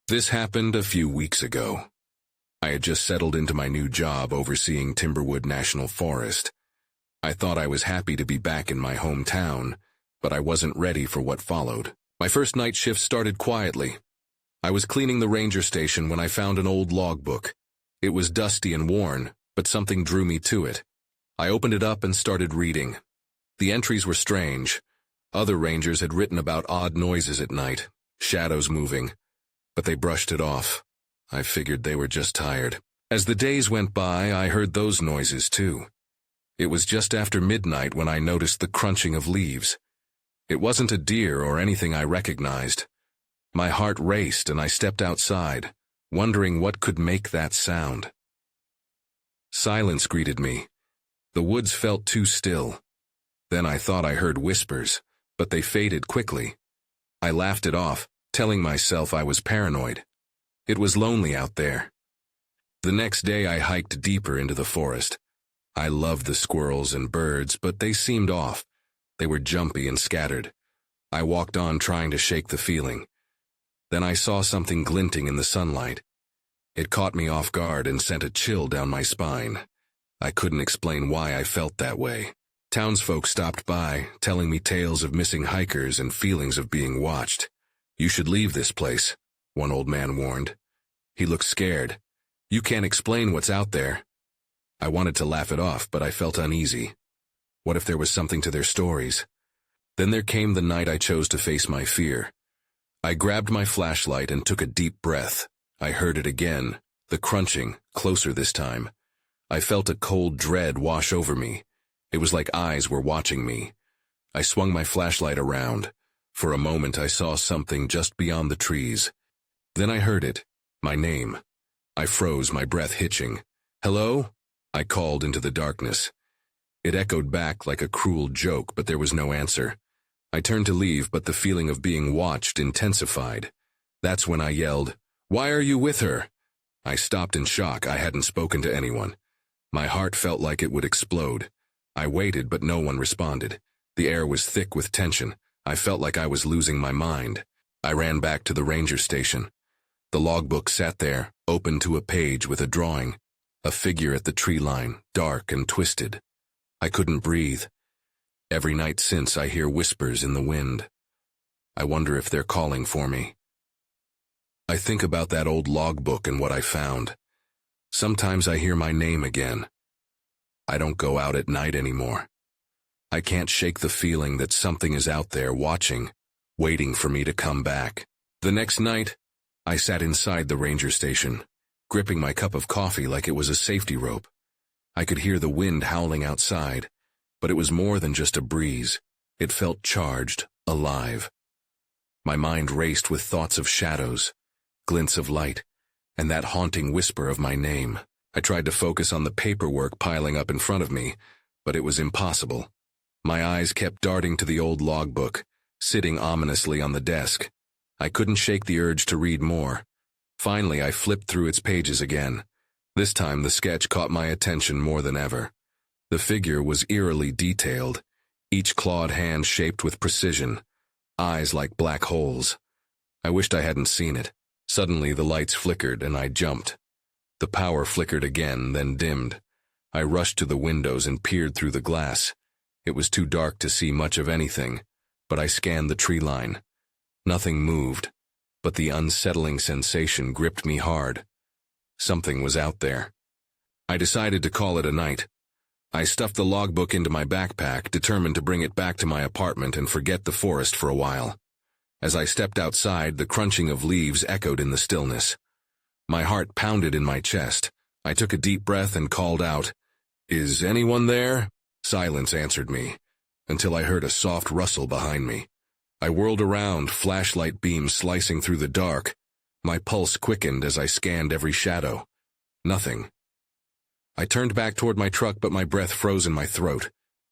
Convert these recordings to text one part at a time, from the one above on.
This happened a few weeks ago. I had just settled into my new job overseeing Timberwood National Forest. I thought I was happy to be back in my hometown, but I wasn't ready for what followed. My first night shift started quietly. I was cleaning the ranger station when I found an old logbook. It was dusty and worn, but something drew me to it. I opened it up and started reading. The entries were strange. Other rangers had written about odd noises at night, shadows moving, but they brushed it off. I figured they were just tired. As the days went by, I heard those noises too. It was just after midnight when I noticed the crunching of leaves. It wasn't a deer or anything I recognized. My heart raced and I stepped outside, wondering what could make that sound. Silence greeted me. The woods felt too still. Then I thought I heard whispers, but they faded quickly. I laughed it off, telling myself I was paranoid. It was lonely out there. The next day I hiked deeper into the forest. I loved the squirrels and birds, but they seemed off. They were jumpy and scattered. I walked on trying to shake the feeling. Then I saw something glinting in the sunlight. It caught me off guard and sent a chill down my spine. I couldn't explain why I felt that way. Townsfolk stopped by, telling me tales of missing hikers and feelings of being watched. "You should leave this place," one old man warned. He looked scared. "You can't explain what's out there." I wanted to laugh it off, but I felt uneasy. What if there was something to their stories? Then there came the night I chose to face my fear. I grabbed my flashlight and took a deep breath. I heard it again, the crunching, closer this time. I felt a cold dread wash over me. It was like eyes were watching me. I swung my flashlight around. For a moment I saw something just beyond the trees. Then I heard it, my name. I froze, my breath hitching. "Hello?" I called into the darkness. It echoed back like a cruel joke, but there was no answer. I turned to leave, but the feeling of being watched intensified. That's when I yelled, "Why are you with her?" I stopped in shock. I hadn't spoken to anyone. My heart felt like it would explode. I waited, but no one responded. The air was thick with tension. I felt like I was losing my mind. I ran back to the ranger station. The logbook sat there, open to a page with a drawing. A figure at the tree line, dark and twisted. I couldn't breathe. Every night since I hear whispers in the wind. I wonder if they're calling for me. I think about that old logbook and what I found. Sometimes I hear my name again. I don't go out at night anymore. I can't shake the feeling that something is out there watching, waiting for me to come back. The next night, I sat inside the ranger station, gripping my cup of coffee like it was a safety rope. I could hear the wind howling outside, but it was more than just a breeze. It felt charged, alive. My mind raced with thoughts of shadows, glints of light, and that haunting whisper of my name. I tried to focus on the paperwork piling up in front of me, but it was impossible. My eyes kept darting to the old logbook, sitting ominously on the desk. I couldn't shake the urge to read more. Finally, I flipped through its pages again. This time, the sketch caught my attention more than ever. The figure was eerily detailed, each clawed hand shaped with precision, eyes like black holes. I wished I hadn't seen it. Suddenly, the lights flickered and I jumped. The power flickered again, then dimmed. I rushed to the windows and peered through the glass. It was too dark to see much of anything, but I scanned the tree line. Nothing moved, but the unsettling sensation gripped me hard. Something was out there. I decided to call it a night. I stuffed the logbook into my backpack, determined to bring it back to my apartment and forget the forest for a while. As I stepped outside, the crunching of leaves echoed in the stillness. My heart pounded in my chest. I took a deep breath and called out, "Is anyone there?" Silence answered me, until I heard a soft rustle behind me. I whirled around, flashlight beams slicing through the dark. My pulse quickened as I scanned every shadow. Nothing. I turned back toward my truck, but my breath froze in my throat.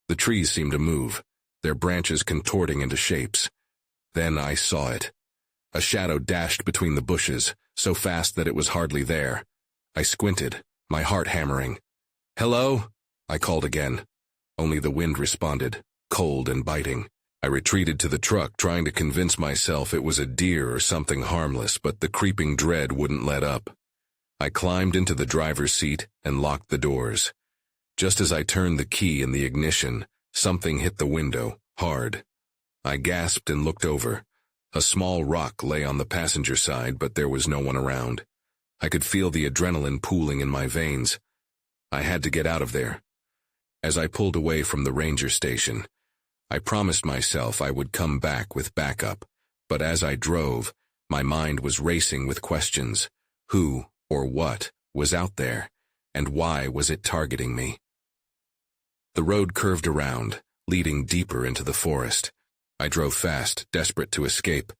The trees seemed to move, their branches contorting into shapes. Then I saw it. A shadow dashed between the bushes, so fast that it was hardly there. I squinted, my heart hammering. "Hello?" I called again. Only the wind responded, cold and biting. I retreated to the truck, trying to convince myself it was a deer or something harmless, but the creeping dread wouldn't let up. I climbed into the driver's seat and locked the doors. Just as I turned the key in the ignition, something hit the window, hard. I gasped and looked over. A small rock lay on the passenger side, but there was no one around. I could feel the adrenaline pooling in my veins. I had to get out of there. As I pulled away from the ranger station, I promised myself I would come back with backup, but as I drove, my mind was racing with questions. Who, or what, was out there, and why was it targeting me? The road curved around, leading deeper into the forest. I drove fast, desperate to escape,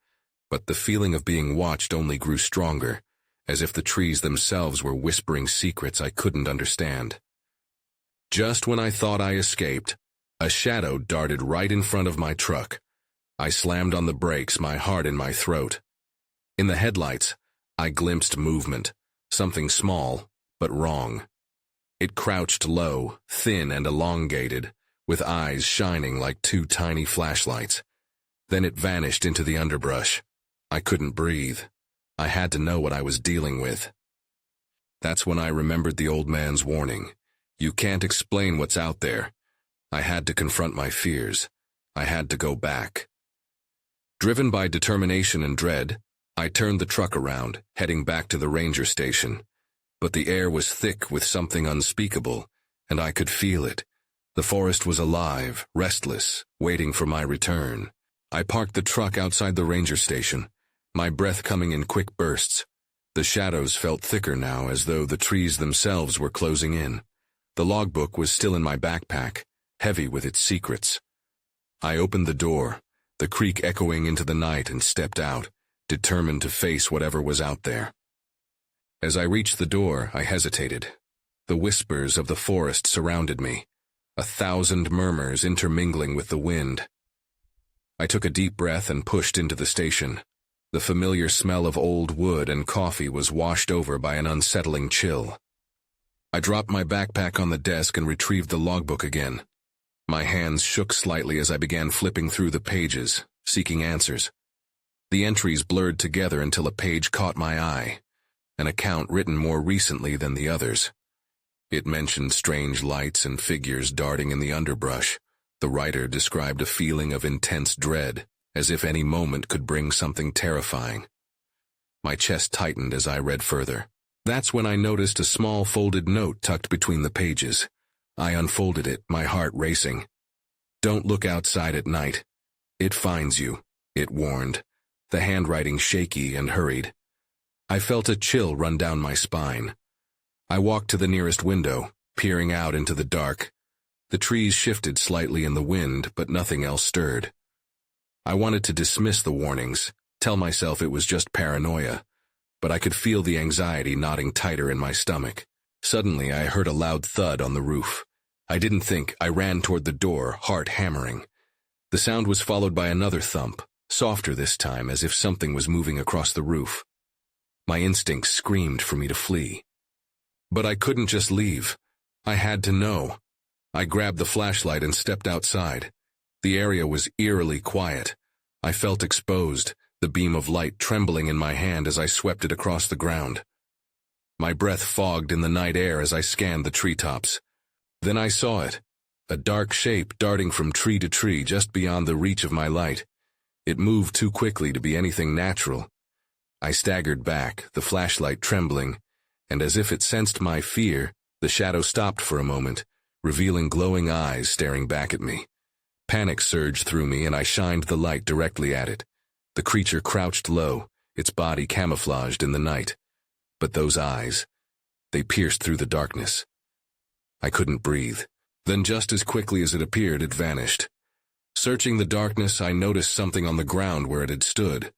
but the feeling of being watched only grew stronger, as if the trees themselves were whispering secrets I couldn't understand. Just when I thought I escaped, a shadow darted right in front of my truck. I slammed on the brakes, my heart in my throat. In the headlights, I glimpsed movement, something small, but wrong. It crouched low, thin and elongated, with eyes shining like two tiny flashlights. Then it vanished into the underbrush. I couldn't breathe. I had to know what I was dealing with. That's when I remembered the old man's warning. You can't explain what's out there. I had to confront my fears. I had to go back. Driven by determination and dread, I turned the truck around, heading back to the ranger station. But the air was thick with something unspeakable, and I could feel it. The forest was alive, restless, waiting for my return. I parked the truck outside the ranger station, my breath coming in quick bursts. The shadows felt thicker now, as though the trees themselves were closing in. The logbook was still in my backpack, heavy with its secrets. I opened the door, the creak echoing into the night, and stepped out, determined to face whatever was out there. As I reached the door, I hesitated. The whispers of the forest surrounded me, 1,000 murmurs intermingling with the wind. I took a deep breath and pushed into the station. The familiar smell of old wood and coffee was washed over by an unsettling chill. I dropped my backpack on the desk and retrieved the logbook again. My hands shook slightly as I began flipping through the pages, seeking answers. The entries blurred together until a page caught my eye, an account written more recently than the others. It mentioned strange lights and figures darting in the underbrush. The writer described a feeling of intense dread, as if any moment could bring something terrifying. My chest tightened as I read further. That's when I noticed a small folded note tucked between the pages. I unfolded it, my heart racing. "Don't look outside at night. It finds you," it warned, the handwriting shaky and hurried. I felt a chill run down my spine. I walked to the nearest window, peering out into the dark. The trees shifted slightly in the wind, but nothing else stirred. I wanted to dismiss the warnings, tell myself it was just paranoia, but I could feel the anxiety knotting tighter in my stomach. Suddenly, I heard a loud thud on the roof. I didn't think. I ran toward the door, heart hammering. The sound was followed by another thump, softer this time, as if something was moving across the roof. My instincts screamed for me to flee. But I couldn't just leave. I had to know. I grabbed the flashlight and stepped outside. The area was eerily quiet. I felt exposed, the beam of light trembling in my hand as I swept it across the ground. My breath fogged in the night air as I scanned the treetops. Then I saw it, a dark shape darting from tree to tree just beyond the reach of my light. It moved too quickly to be anything natural. I staggered back, the flashlight trembling, and as if it sensed my fear, the shadow stopped for a moment, revealing glowing eyes staring back at me. Panic surged through me, and I shined the light directly at it. The creature crouched low, its body camouflaged in the night. But those eyes, they pierced through the darkness. I couldn't breathe. Then just as quickly as it appeared, it vanished. Searching the darkness, I noticed something on the ground where it had stood.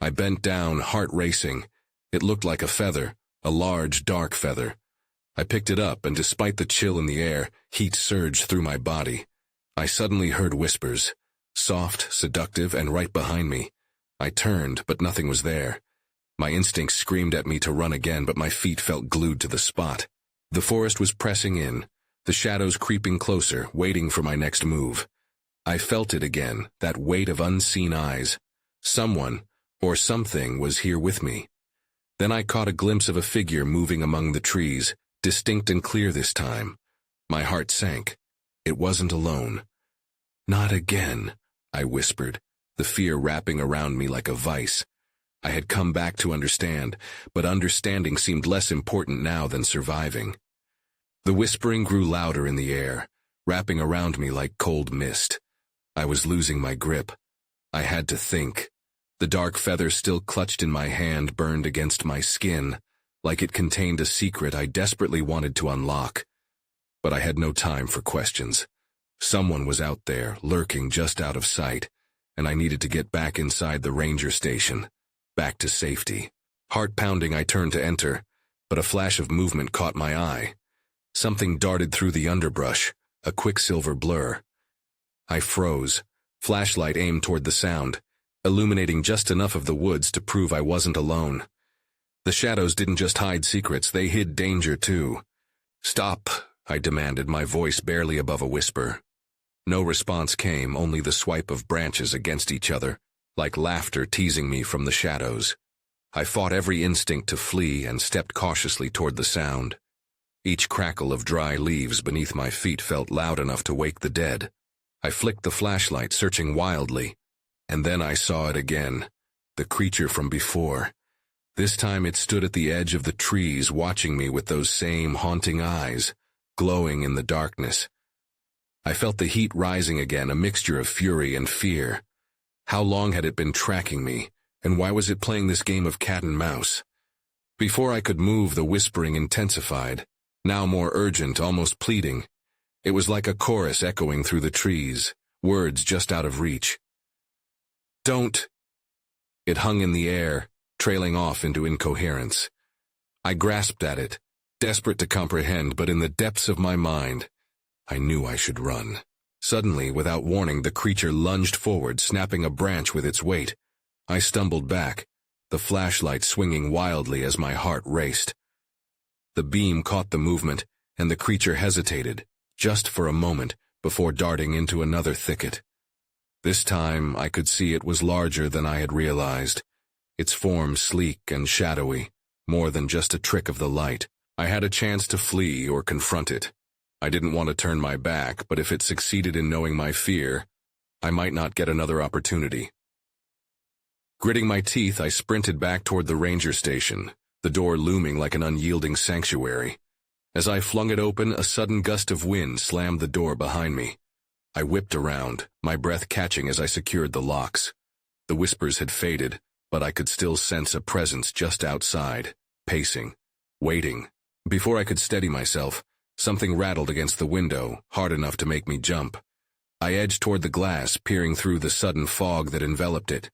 I bent down, heart racing. It looked like a feather, a large, dark feather. I picked it up, and despite the chill in the air, heat surged through my body. I suddenly heard whispers, soft, seductive, and right behind me. I turned, but nothing was there. My instincts screamed at me to run again, but my feet felt glued to the spot. The forest was pressing in, the shadows creeping closer, waiting for my next move. I felt it again, that weight of unseen eyes. Someone, or something, was here with me. Then I caught a glimpse of a figure moving among the trees, distinct and clear this time. My heart sank. It wasn't alone. "Not again," I whispered, the fear wrapping around me like a vice. I had come back to understand, but understanding seemed less important now than surviving. The whispering grew louder in the air, wrapping around me like cold mist. I was losing my grip. I had to think. The dark feather still clutched in my hand burned against my skin, like it contained a secret I desperately wanted to unlock. But I had no time for questions. Someone was out there, lurking just out of sight, and I needed to get back inside the ranger station, back to safety. Heart pounding, I turned to enter, but a flash of movement caught my eye. Something darted through the underbrush, a quicksilver blur. I froze, flashlight aimed toward the sound, illuminating just enough of the woods to prove I wasn't alone. The shadows didn't just hide secrets, they hid danger too. "Stop," I demanded, my voice barely above a whisper. No response came, only the swipe of branches against each other, like laughter teasing me from the shadows. I fought every instinct to flee and stepped cautiously toward the sound. Each crackle of dry leaves beneath my feet felt loud enough to wake the dead. I flicked the flashlight, searching wildly, and then I saw it again, the creature from before. This time it stood at the edge of the trees, watching me with those same haunting eyes, glowing in the darkness. I felt the heat rising again, a mixture of fury and fear. How long had it been tracking me, and why was it playing this game of cat and mouse? Before I could move, the whispering intensified, now more urgent, almost pleading. It was like a chorus echoing through the trees, words just out of reach. "Don't." It hung in the air, trailing off into incoherence. I grasped at it, desperate to comprehend, but in the depths of my mind, I knew I should run. Suddenly, without warning, the creature lunged forward, snapping a branch with its weight. I stumbled back, the flashlight swinging wildly as my heart raced. The beam caught the movement, and the creature hesitated, just for a moment, before darting into another thicket. This time, I could see it was larger than I had realized, its form sleek and shadowy, more than just a trick of the light. I had a chance to flee or confront it. I didn't want to turn my back, but if it succeeded in knowing my fear, I might not get another opportunity. Gritting my teeth, I sprinted back toward the ranger station, the door looming like an unyielding sanctuary. As I flung it open, a sudden gust of wind slammed the door behind me. I whipped around, my breath catching as I secured the locks. The whispers had faded, but I could still sense a presence just outside, pacing, waiting. Before I could steady myself, something rattled against the window, hard enough to make me jump. I edged toward the glass, peering through the sudden fog that enveloped it.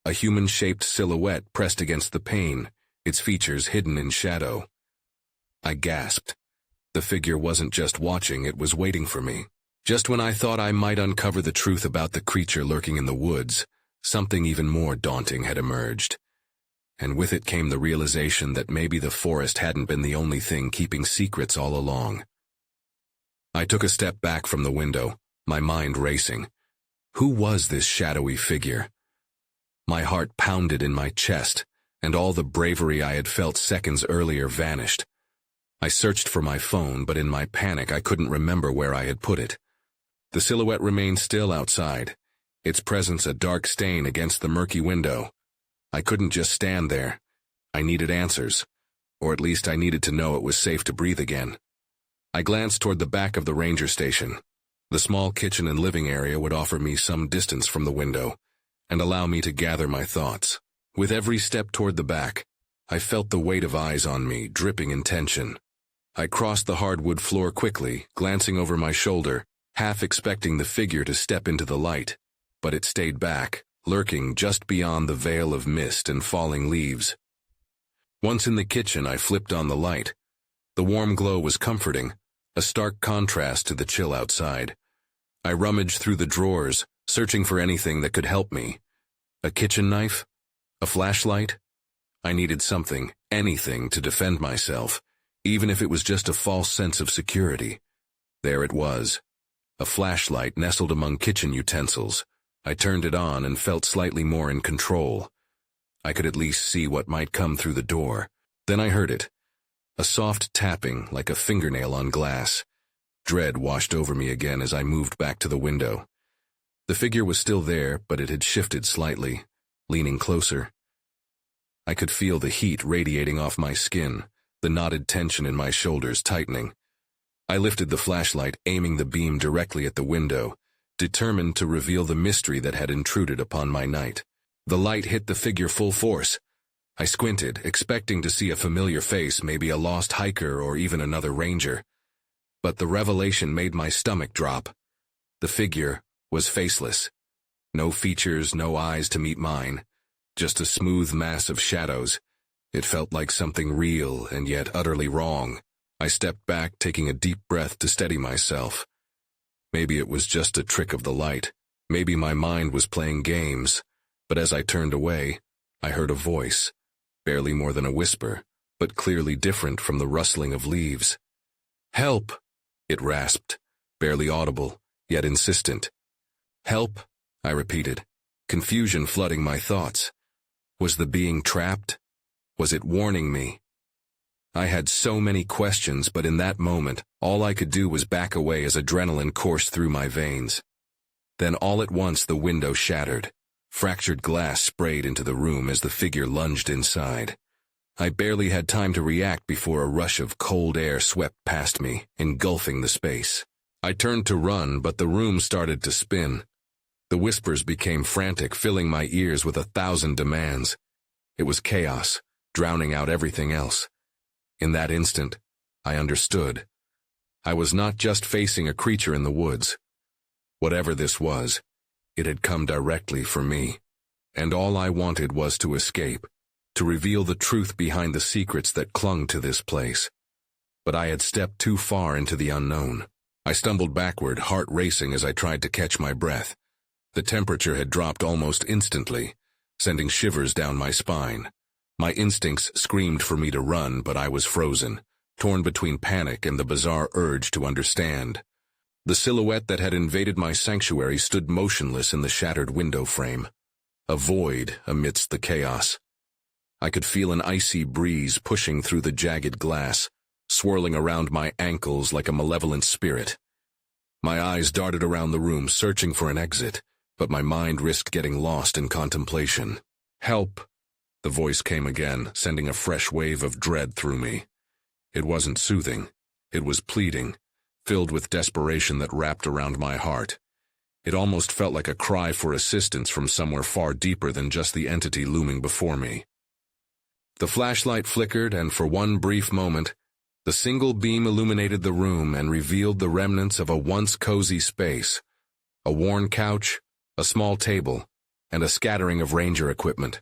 A human-shaped silhouette pressed against the pane, its features hidden in shadow. I gasped. The figure wasn't just watching, it was waiting for me. Just when I thought I might uncover the truth about the creature lurking in the woods, something even more daunting had emerged. And with it came the realization that maybe the forest hadn't been the only thing keeping secrets all along. I took a step back from the window, my mind racing. Who was this shadowy figure? My heart pounded in my chest, and all the bravery I had felt seconds earlier vanished. I searched for my phone, but in my panic I couldn't remember where I had put it. The silhouette remained still outside, its presence a dark stain against the murky window. I couldn't just stand there. I needed answers, or at least I needed to know it was safe to breathe again. I glanced toward the back of the ranger station. The small kitchen and living area would offer me some distance from the window, and allow me to gather my thoughts. With every step toward the back, I felt the weight of eyes on me, dripping in tension. I crossed the hardwood floor quickly, glancing over my shoulder, half expecting the figure to step into the light, but it stayed back, lurking just beyond the veil of mist and falling leaves. Once in the kitchen, I flipped on the light. The warm glow was comforting, a stark contrast to the chill outside. I rummaged through the drawers, searching for anything that could help me. A kitchen knife? A flashlight? I needed something, anything, to defend myself, even if it was just a false sense of security. There it was, a flashlight nestled among kitchen utensils. I turned it on and felt slightly more in control. I could at least see what might come through the door. Then I heard it. A soft tapping, like a fingernail on glass. Dread washed over me again as I moved back to the window. The figure was still there, but it had shifted slightly, leaning closer. I could feel the heat radiating off my skin, the knotted tension in my shoulders tightening. I lifted the flashlight, aiming the beam directly at the window, determined to reveal the mystery that had intruded upon my night. The light hit the figure full force. I squinted, expecting to see a familiar face, maybe a lost hiker or even another ranger. But the revelation made my stomach drop. The figure was faceless. No features, no eyes to meet mine. Just a smooth mass of shadows. It felt like something real and yet utterly wrong. I stepped back, taking a deep breath to steady myself. Maybe it was just a trick of the light. Maybe my mind was playing games. But as I turned away, I heard a voice, barely more than a whisper, but clearly different from the rustling of leaves. "Help!" it rasped, barely audible, yet insistent. "Help!" I repeated, confusion flooding my thoughts. Was the being trapped? Was it warning me? I had so many questions, but in that moment, all I could do was back away as adrenaline coursed through my veins. Then all at once the window shattered. Fractured glass sprayed into the room as the figure lunged inside. I barely had time to react before a rush of cold air swept past me, engulfing the space. I turned to run, but the room started to spin. The whispers became frantic, filling my ears with 1,000 demands. It was chaos, drowning out everything else. In that instant, I understood. I was not just facing a creature in the woods. Whatever this was, it had come directly for me. And all I wanted was to escape, to reveal the truth behind the secrets that clung to this place. But I had stepped too far into the unknown. I stumbled backward, heart racing as I tried to catch my breath. The temperature had dropped almost instantly, sending shivers down my spine. My instincts screamed for me to run, but I was frozen, torn between panic and the bizarre urge to understand. The silhouette that had invaded my sanctuary stood motionless in the shattered window frame, a void amidst the chaos. I could feel an icy breeze pushing through the jagged glass, swirling around my ankles like a malevolent spirit. My eyes darted around the room, searching for an exit, but my mind risked getting lost in contemplation. "Help!" The voice came again, sending a fresh wave of dread through me. It wasn't soothing. It was pleading, filled with desperation that wrapped around my heart. It almost felt like a cry for assistance from somewhere far deeper than just the entity looming before me. The flashlight flickered, and for one brief moment, the single beam illuminated the room and revealed the remnants of a once cozy space. A worn couch, a small table, and a scattering of ranger equipment.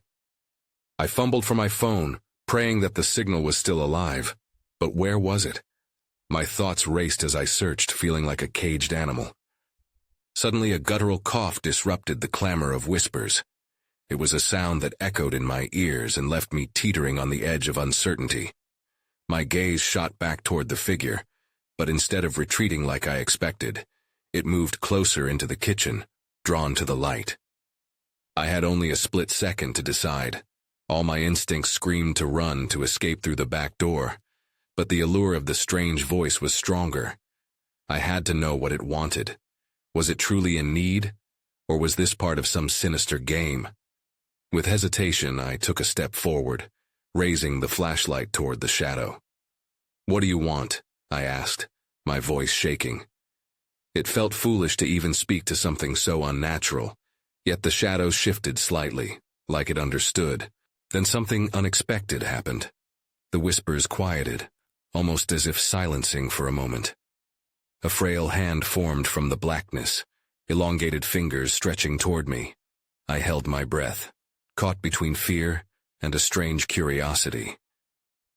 I fumbled for my phone, praying that the signal was still alive. But where was it? My thoughts raced as I searched, feeling like a caged animal. Suddenly a guttural cough disrupted the clamor of whispers. It was a sound that echoed in my ears and left me teetering on the edge of uncertainty. My gaze shot back toward the figure, but instead of retreating like I expected, it moved closer into the kitchen, drawn to the light. I had only a split second to decide. All my instincts screamed to run, to escape through the back door, but the allure of the strange voice was stronger. I had to know what it wanted. Was it truly in need, or was this part of some sinister game? With hesitation, I took a step forward, raising the flashlight toward the shadow. "What do you want?" I asked, my voice shaking. It felt foolish to even speak to something so unnatural, yet the shadow shifted slightly, like it understood. Then something unexpected happened. The whispers quieted, almost as if silencing for a moment. A frail hand formed from the blackness, elongated fingers stretching toward me. I held my breath, caught between fear and a strange curiosity.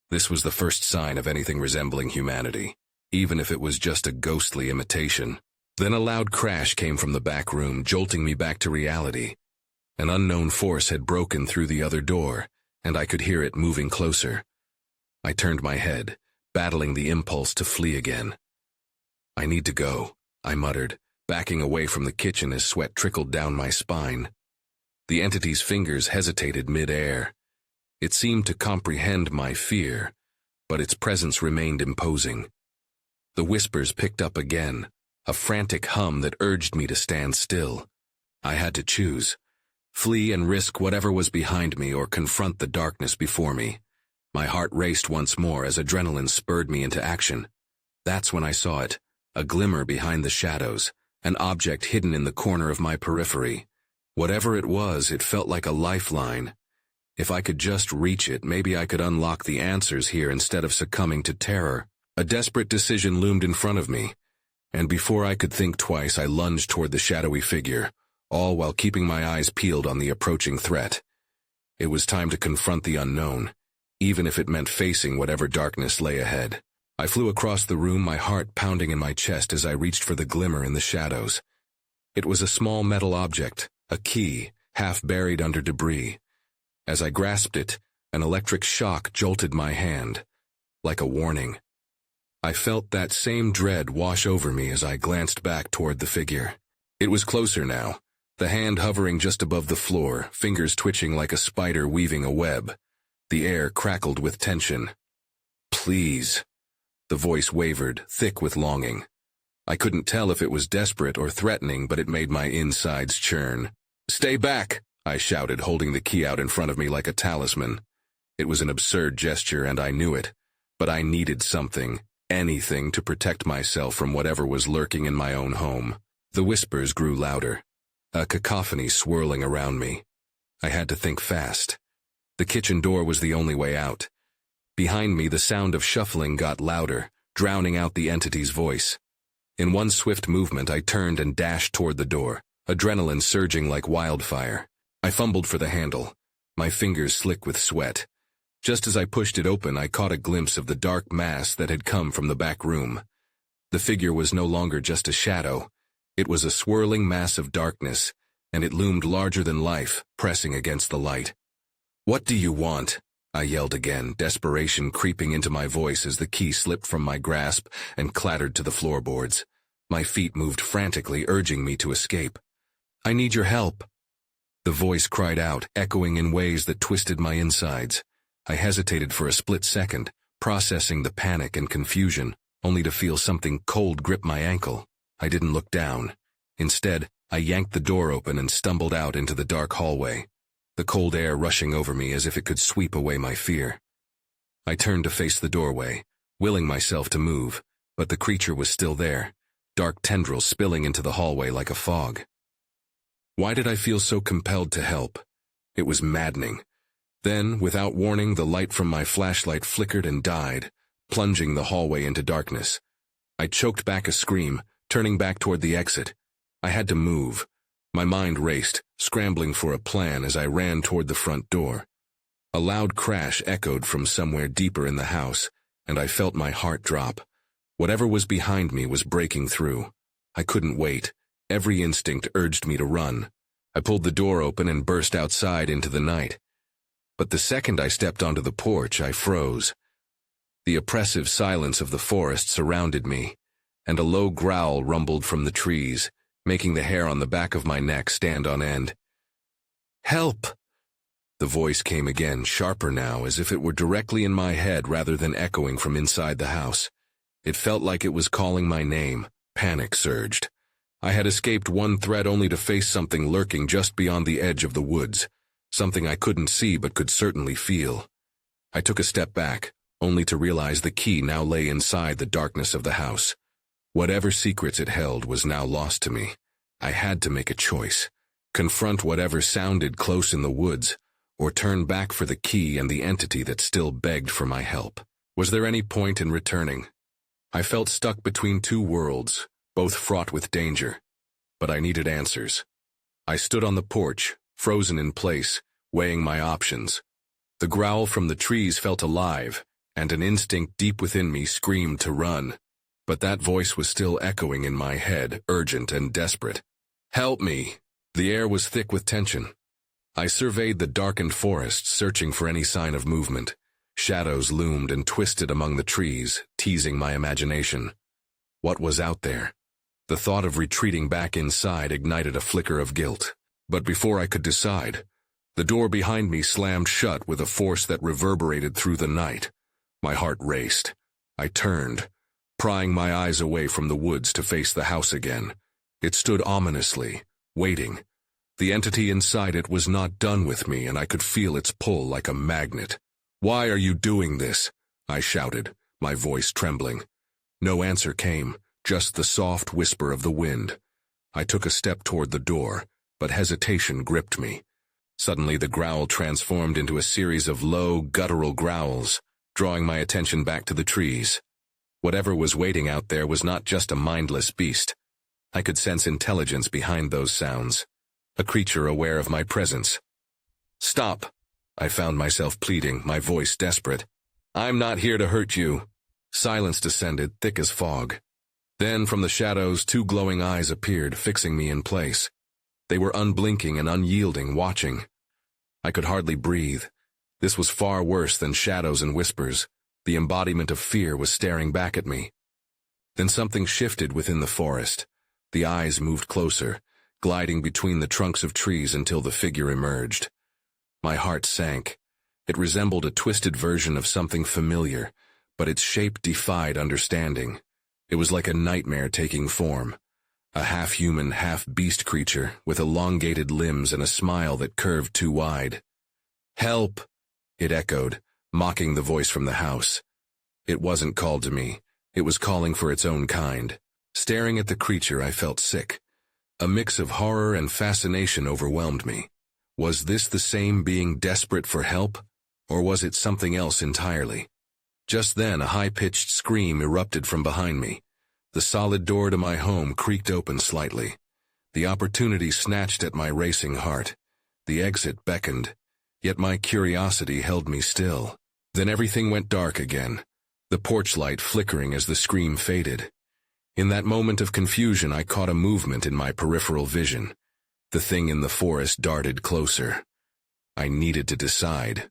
This was the first sign of anything resembling humanity, even if it was just a ghostly imitation. Then a loud crash came from the back room, jolting me back to reality. An unknown force had broken through the other door, and I could hear it moving closer. I turned my head, battling the impulse to flee again. "I need to go," I muttered, backing away from the kitchen as sweat trickled down my spine. The entity's fingers hesitated mid-air. It seemed to comprehend my fear, but its presence remained imposing. The whispers picked up again, a frantic hum that urged me to stand still. I had to choose: flee and risk whatever was behind me, or confront the darkness before me. My heart raced once more as adrenaline spurred me into action. That's when I saw it, a glimmer behind the shadows, an object hidden in the corner of my periphery. Whatever it was, it felt like a lifeline. If I could just reach it, maybe I could unlock the answers here instead of succumbing to terror. A desperate decision loomed in front of me, and before I could think twice, I lunged toward the shadowy figure, all while keeping my eyes peeled on the approaching threat. It was time to confront the unknown, even if it meant facing whatever darkness lay ahead. I flew across the room, my heart pounding in my chest as I reached for the glimmer in the shadows. It was a small metal object, a key, half buried under debris. As I grasped it, an electric shock jolted my hand, like a warning. I felt that same dread wash over me as I glanced back toward the figure. It was closer now, the hand hovering just above the floor, fingers twitching like a spider weaving a web. The air crackled with tension. "Please." The voice wavered, thick with longing. I couldn't tell if it was desperate or threatening, but it made my insides churn. "Stay back," I shouted, holding the key out in front of me like a talisman. It was an absurd gesture, and I knew it, but I needed something, anything, to protect myself from whatever was lurking in my own home. The whispers grew louder, a cacophony swirling around me. I had to think fast. The kitchen door was the only way out. Behind me, the sound of shuffling got louder, drowning out the entity's voice. In one swift movement, I turned and dashed toward the door, adrenaline surging like wildfire. I fumbled for the handle, my fingers slick with sweat. Just as I pushed it open, I caught a glimpse of the dark mass that had come from the back room. The figure was no longer just a shadow. It was a swirling mass of darkness, and it loomed larger than life, pressing against the light. "What do you want?" I yelled again, desperation creeping into my voice as the key slipped from my grasp and clattered to the floorboards. My feet moved frantically, urging me to escape. "I need your help," the voice cried out, echoing in ways that twisted my insides. I hesitated for a split second, processing the panic and confusion, only to feel something cold grip my ankle. I didn't look down. Instead, I yanked the door open and stumbled out into the dark hallway, the cold air rushing over me as if it could sweep away my fear. I turned to face the doorway, willing myself to move, but the creature was still there, dark tendrils spilling into the hallway like a fog. Why did I feel so compelled to help? It was maddening. Then, without warning, the light from my flashlight flickered and died, plunging the hallway into darkness. I choked back a scream, turning back toward the exit. I had to move. My mind raced, scrambling for a plan as I ran toward the front door. A loud crash echoed from somewhere deeper in the house, and I felt my heart drop. Whatever was behind me was breaking through. I couldn't wait. Every instinct urged me to run. I pulled the door open and burst outside into the night. But the second I stepped onto the porch, I froze. The oppressive silence of the forest surrounded me, and a low growl rumbled from the trees, making the hair on the back of my neck stand on end. "Help!" The voice came again, sharper now, as if it were directly in my head rather than echoing from inside the house. It felt like it was calling my name. Panic surged. I had escaped one threat only to face something lurking just beyond the edge of the woods, something I couldn't see but could certainly feel. I took a step back, only to realize the key now lay inside the darkness of the house. Whatever secrets it held was now lost to me. I had to make a choice: confront whatever sounded close in the woods, or turn back for the key and the entity that still begged for my help. Was there any point in returning? I felt stuck between two worlds, both fraught with danger, but I needed answers. I stood on the porch, frozen in place, weighing my options. The growl from the trees felt alive, and an instinct deep within me screamed to run. But that voice was still echoing in my head, urgent and desperate. "Help me!" The air was thick with tension. I surveyed the darkened forest, searching for any sign of movement. Shadows loomed and twisted among the trees, teasing my imagination. What was out there? The thought of retreating back inside ignited a flicker of guilt. But before I could decide, the door behind me slammed shut with a force that reverberated through the night. My heart raced. I turned, prying my eyes away from the woods to face the house again. It stood ominously, waiting. The entity inside it was not done with me, and I could feel its pull like a magnet. "Why are you doing this?" I shouted, my voice trembling. No answer came, just the soft whisper of the wind. I took a step toward the door, but hesitation gripped me. Suddenly the growl transformed into a series of low, guttural growls, drawing my attention back to the trees. Whatever was waiting out there was not just a mindless beast. I could sense intelligence behind those sounds, a creature aware of my presence. "Stop," I found myself pleading, my voice desperate. "I'm not here to hurt you." Silence descended, thick as fog. Then from the shadows 2 glowing eyes appeared, fixing me in place. They were unblinking and unyielding, watching. I could hardly breathe. This was far worse than shadows and whispers. The embodiment of fear was staring back at me. Then something shifted within the forest. The eyes moved closer, gliding between the trunks of trees until the figure emerged. My heart sank. It resembled a twisted version of something familiar, but its shape defied understanding. It was like a nightmare taking form. A half-human, half-beast creature with elongated limbs and a smile that curved too wide. "Help!" it echoed, mocking the voice from the house. It wasn't called to me. It was calling for its own kind. Staring at the creature, I felt sick. A mix of horror and fascination overwhelmed me. Was this the same being desperate for help, or was it something else entirely? Just then, a high-pitched scream erupted from behind me. The solid door to my home creaked open slightly. The opportunity snatched at my racing heart. The exit beckoned, yet my curiosity held me still. Then everything went dark again, the porch light flickering as the scream faded. In that moment of confusion, I caught a movement in my peripheral vision. The thing in the forest darted closer. I needed to decide.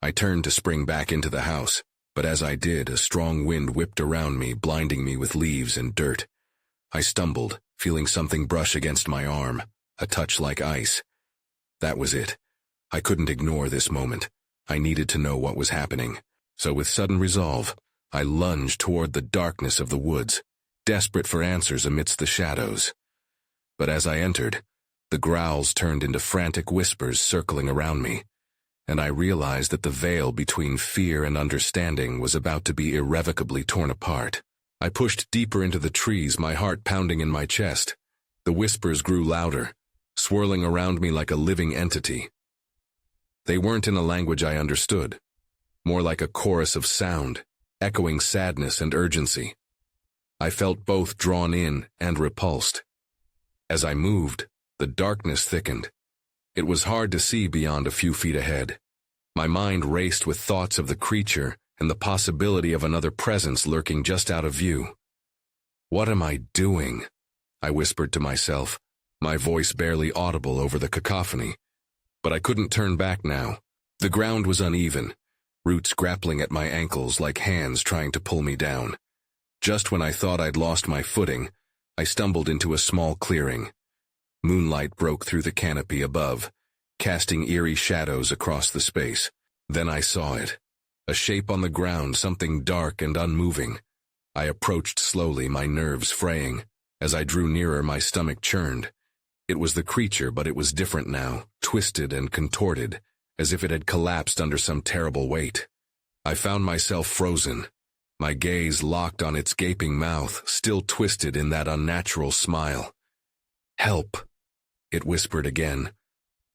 I turned to spring back into the house, but as I did, a strong wind whipped around me, blinding me with leaves and dirt. I stumbled, feeling something brush against my arm, a touch like ice. That was it. I couldn't ignore this moment. I needed to know what was happening. So with sudden resolve, I lunged toward the darkness of the woods, desperate for answers amidst the shadows. But as I entered, the growls turned into frantic whispers circling around me, and I realized that the veil between fear and understanding was about to be irrevocably torn apart. I pushed deeper into the trees, my heart pounding in my chest. The whispers grew louder, swirling around me like a living entity. They weren't in a language I understood, more like a chorus of sound, echoing sadness and urgency. I felt both drawn in and repulsed. As I moved, the darkness thickened. It was hard to see beyond a few feet ahead. My mind raced with thoughts of the creature and the possibility of another presence lurking just out of view. "What am I doing?" I whispered to myself, my voice barely audible over the cacophony. But I couldn't turn back now. The ground was uneven, roots grappling at my ankles like hands trying to pull me down. Just when I thought I'd lost my footing, I stumbled into a small clearing. Moonlight broke through the canopy above, casting eerie shadows across the space. Then I saw it. A shape on the ground, something dark and unmoving. I approached slowly, my nerves fraying. As I drew nearer, my stomach churned. It was the creature, but it was different now, twisted and contorted, as if it had collapsed under some terrible weight. I found myself frozen, my gaze locked on its gaping mouth, still twisted in that unnatural smile. "Help," it whispered again,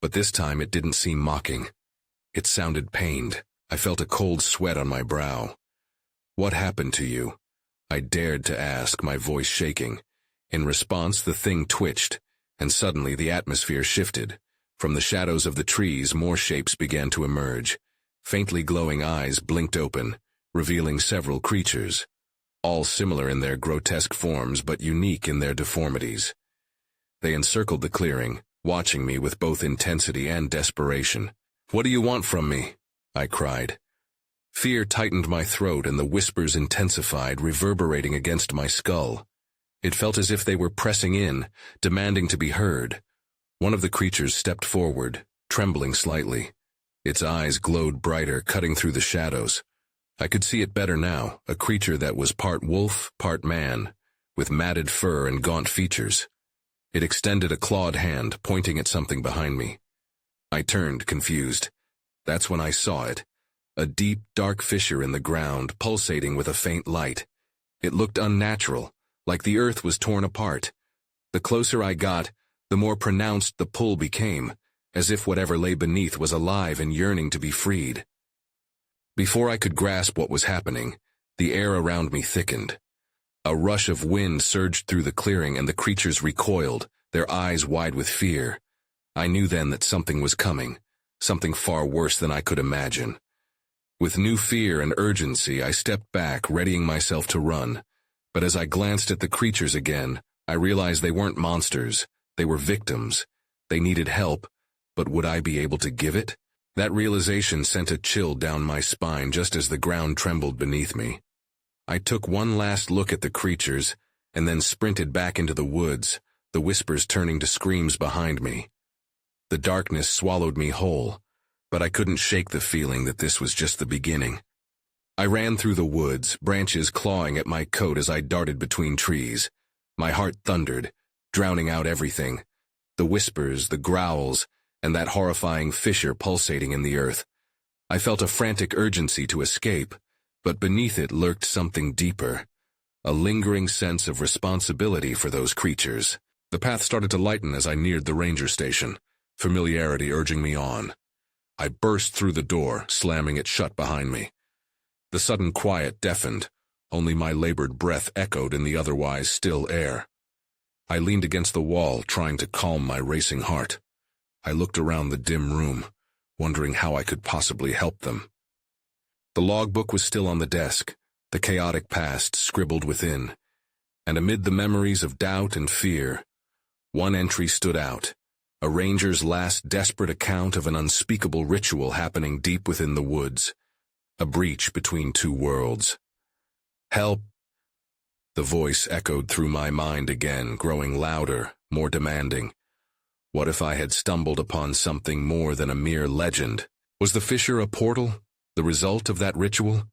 but this time it didn't seem mocking. It sounded pained. I felt a cold sweat on my brow. "What happened to you?" I dared to ask, my voice shaking. In response, the thing twitched, and suddenly the atmosphere shifted. From the shadows of the trees, more shapes began to emerge. Faintly glowing eyes blinked open, revealing several creatures, all similar in their grotesque forms but unique in their deformities. They encircled the clearing, watching me with both intensity and desperation. "What do you want from me?" I cried. Fear tightened my throat and the whispers intensified, reverberating against my skull. It felt as if they were pressing in, demanding to be heard. One of the creatures stepped forward, trembling slightly. Its eyes glowed brighter, cutting through the shadows. I could see it better now, a creature that was part wolf, part man, with matted fur and gaunt features. It extended a clawed hand, pointing at something behind me. I turned, confused. That's when I saw it. A deep, dark fissure in the ground, pulsating with a faint light. It looked unnatural, like the earth was torn apart. The closer I got, the more pronounced the pull became, as if whatever lay beneath was alive and yearning to be freed. Before I could grasp what was happening, the air around me thickened. A rush of wind surged through the clearing and the creatures recoiled, their eyes wide with fear. I knew then that something was coming, something far worse than I could imagine. With new fear and urgency, I stepped back, readying myself to run. But as I glanced at the creatures again, I realized they weren't monsters. They were victims. They needed help, but would I be able to give it? That realization sent a chill down my spine just as the ground trembled beneath me. I took one last look at the creatures, and then sprinted back into the woods, the whispers turning to screams behind me. The darkness swallowed me whole, but I couldn't shake the feeling that this was just the beginning. I ran through the woods, branches clawing at my coat as I darted between trees. My heart thundered, drowning out everything. The whispers, the growls, and that horrifying fissure pulsating in the earth. I felt a frantic urgency to escape, but beneath it lurked something deeper, a lingering sense of responsibility for those creatures. The path started to lighten as I neared the ranger station, familiarity urging me on. I burst through the door, slamming it shut behind me. The sudden quiet deafened, only my labored breath echoed in the otherwise still air. I leaned against the wall, trying to calm my racing heart. I looked around the dim room, wondering how I could possibly help them. The logbook was still on the desk, the chaotic past scribbled within, and amid the memories of doubt and fear, one entry stood out, a ranger's last desperate account of an unspeakable ritual happening deep within the woods, a breach between two worlds. Help! The voice echoed through my mind again, growing louder, more demanding. What if I had stumbled upon something more than a mere legend? Was the fissure a portal, the result of that ritual?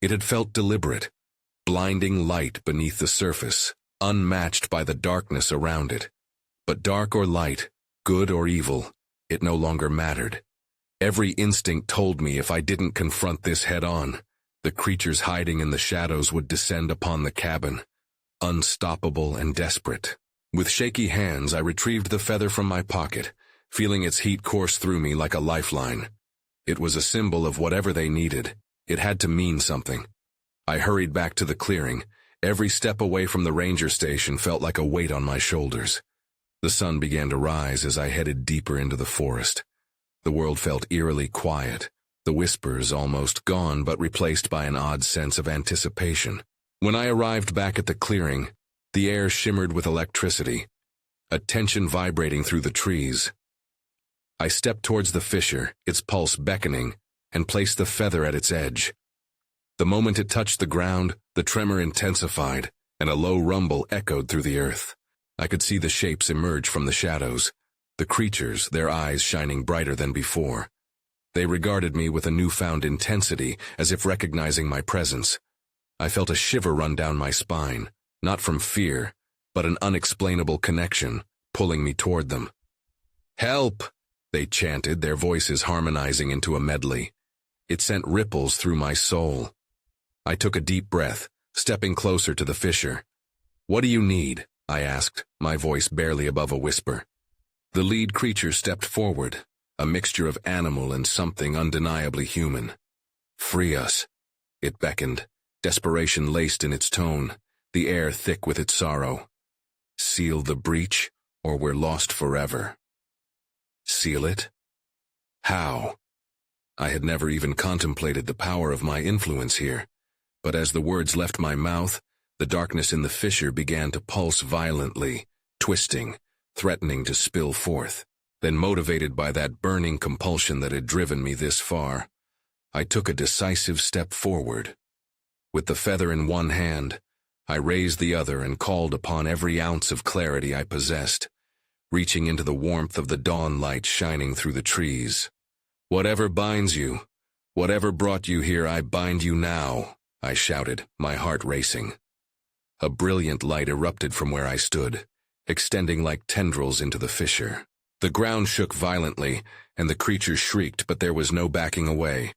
It had felt deliberate, blinding light beneath the surface, unmatched by the darkness around it. But dark or light, good or evil, it no longer mattered. Every instinct told me if I didn't confront this head-on, the creatures hiding in the shadows would descend upon the cabin, unstoppable and desperate. With shaky hands, I retrieved the feather from my pocket, feeling its heat course through me like a lifeline. It was a symbol of whatever they needed. It had to mean something. I hurried back to the clearing. Every step away from the ranger station felt like a weight on my shoulders. The sun began to rise as I headed deeper into the forest. The world felt eerily quiet, the whispers almost gone but replaced by an odd sense of anticipation. When I arrived back at the clearing, the air shimmered with electricity, a tension vibrating through the trees. I stepped towards the fissure, its pulse beckoning, and placed the feather at its edge. The moment it touched the ground, the tremor intensified, and a low rumble echoed through the earth. I could see the shapes emerge from the shadows, the creatures, their eyes shining brighter than before. They regarded me with a newfound intensity, as if recognizing my presence. I felt a shiver run down my spine, not from fear, but an unexplainable connection, pulling me toward them. "Help!" they chanted, their voices harmonizing into a medley. It sent ripples through my soul. I took a deep breath, stepping closer to the fissure. "What do you need?" I asked, my voice barely above a whisper. The lead creature stepped forward, a mixture of animal and something undeniably human. "Free us," it beckoned, desperation laced in its tone, the air thick with its sorrow. "Seal the breach, or we're lost forever." Seal it? How? I had never even contemplated the power of my influence here, but as the words left my mouth, the darkness in the fissure began to pulse violently, twisting, threatening to spill forth. Then, motivated by that burning compulsion that had driven me this far, I took a decisive step forward. With the feather in one hand, I raised the other and called upon every ounce of clarity I possessed, reaching into the warmth of the dawn light shining through the trees. "Whatever binds you, whatever brought you here, I bind you now," I shouted, my heart racing. A brilliant light erupted from where I stood, extending like tendrils into the fissure. The ground shook violently, and the creatures shrieked, but there was no backing away.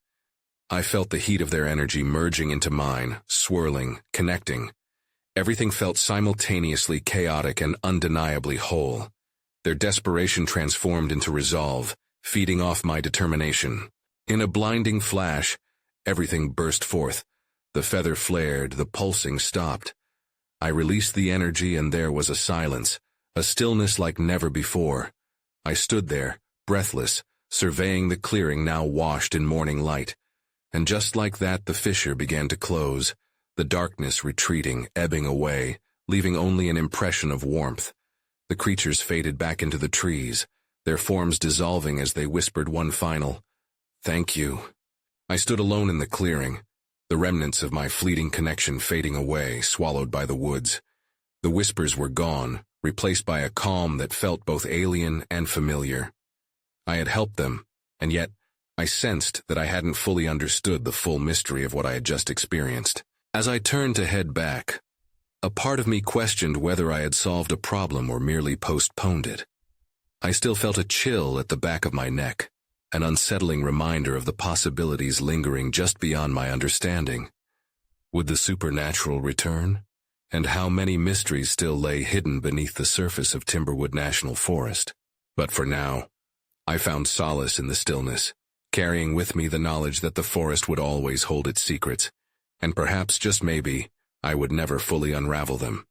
I felt the heat of their energy merging into mine, swirling, connecting. Everything felt simultaneously chaotic and undeniably whole. Their desperation transformed into resolve, feeding off my determination. In a blinding flash, everything burst forth. The feather flared, the pulsing stopped. I released the energy, and there was a silence, a stillness like never before. I stood there, breathless, surveying the clearing now washed in morning light. And just like that, the fissure began to close, the darkness retreating, ebbing away, leaving only an impression of warmth. The creatures faded back into the trees, their forms dissolving as they whispered one final, "Thank you." I stood alone in the clearing, the remnants of my fleeting connection fading away, swallowed by the woods. The whispers were gone, replaced by a calm that felt both alien and familiar. I had helped them, and yet I sensed that I hadn't fully understood the full mystery of what I had just experienced. As I turned to head back, a part of me questioned whether I had solved a problem or merely postponed it. I still felt a chill at the back of my neck, an unsettling reminder of the possibilities lingering just beyond my understanding. Would the supernatural return? And how many mysteries still lay hidden beneath the surface of Timberwood National Forest? But for now, I found solace in the stillness, carrying with me the knowledge that the forest would always hold its secrets, and perhaps, just maybe, I would never fully unravel them.